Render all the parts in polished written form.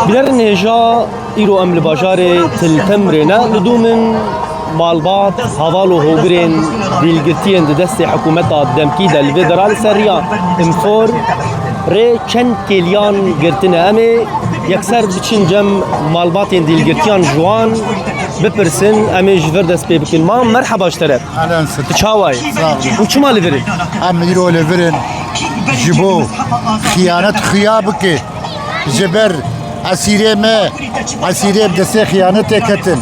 بدرن هجا إيرو أم البجار تلتمرنا لدومن مالبات هوالو هوبرين ديلگرتين دست حكومتا دمكيدا الفيدرال سريا امفور ري چند كيليان گرتنا امي يكسر بچين جم مالباتين ديلگرتيان جوان بپرسن امي جفر دست بي بكن ما مرحبا اشترت اهلا ست تشاواي وچما لفرين ام يرو لفرن جبو خيانت خيابك جبر اسيري ما اسيري بدسي خيانتي كتن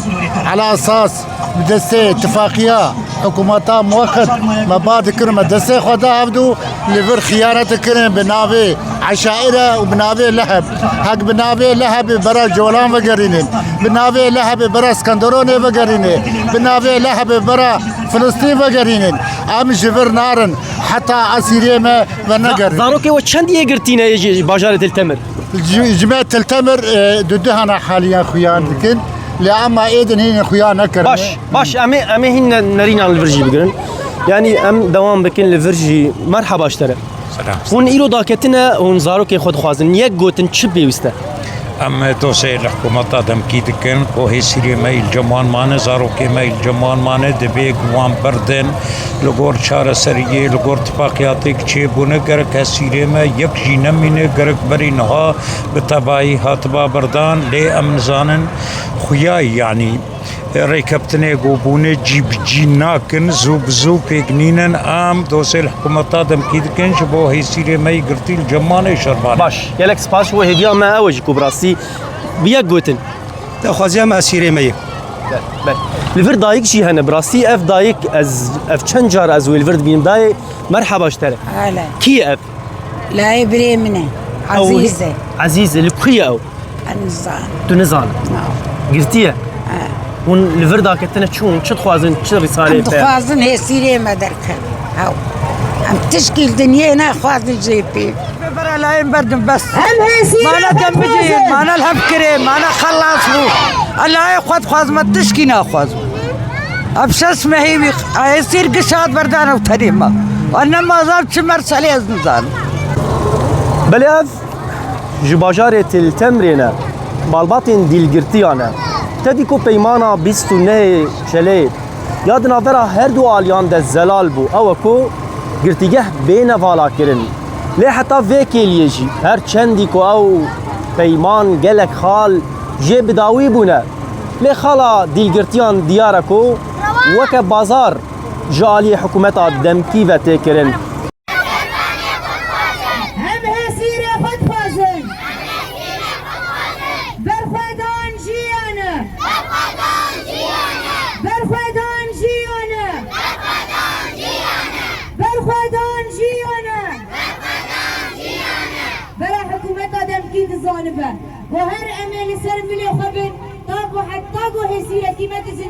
على اساس بدسي اتفاقيه حكومتا موقت ما بعد كرم دسي خدا عبدو لفر خيانت كرم بنابي عشائره وبنابي لهب حق بنابي لهب برا جولان وقرينين بنابي لهب برا اسكندروني وقرينين بنابي لهب برا فلسطين وقرينين ام جفر نارن حتى اسيري ما ونقر زاروكي وچند يگرتينا يجي باجار تلتمر جماعة تلتمر ضدها حاليا خيان لكن لأما إيدن هين خيان نكر باش أمي هن نرينا على الفرجي بقرن يعني أم دوام بكن الفرجي مرحبا اشترى سلام هون إيرو داكتنا هون زاروكي خود خوازن يك قوتن تشبي وسته أما دوسي الحكومة دمكي دكن وهي سيري ماي الجمان مانه زاروكي ماي الجمان مانه دبيق وان بردن لغور چار سريه لغور اتفاقياتك چه بونه گرك هسيري ما يك جينمينه گرك برينها بتباعي هاتبا بردان لي امنزانن خوياي يعني ريكبتني قوبونه جيب جيناكن زوب زوب اجنينن ام دوسي الحكومة دمكي دكن شبو هي سيري ماي قرتي الجمانه شربان باش يلك سباس هو هدية ما أوجي كوبراسي بيك قوتن خوازيا ما اسيري مي بل الفرد دايك شي هنا براسي اف دايك از اف چنجار از الفرد بين داي مرحبا اشترى هلا كي اف لا يبري منه عزيزة عزيزة لكي او النظام تنزان نعم قلتيها ون الفرد كتنا شون شد خوازن شد رسالة عم تخوازن هي سيري ما دركن هاو عم تشكيل دنيانا خوازن جيبي برا لاين بردن بس ما انا كم بجي ما انا الهم كريم ما انا خلص الله يخوض خواز ما تشكي ناخوز ابش اسمه هي يصير قشاد بردانه وتريمه وانا ما زالت مرسلي ازنزان بلاف جباجارة التمرينة بالباطن ديلگرتيانا تديكو بيمانا بيستو نه شلي يادنا برا هر دو آليان ده زلال بو اوكو گرتيگه بين فالا کرن لي حتى فيكي ليجي هر چنديكو او بيمان گلك خال جي بداوي بونا لي خالا ديلگرتيان دياركو وك بازار جالي حكومتا دمكي و تكرن وهر أمل سر ملي خبر طاقو حتى طاقو هسيرة كما تزن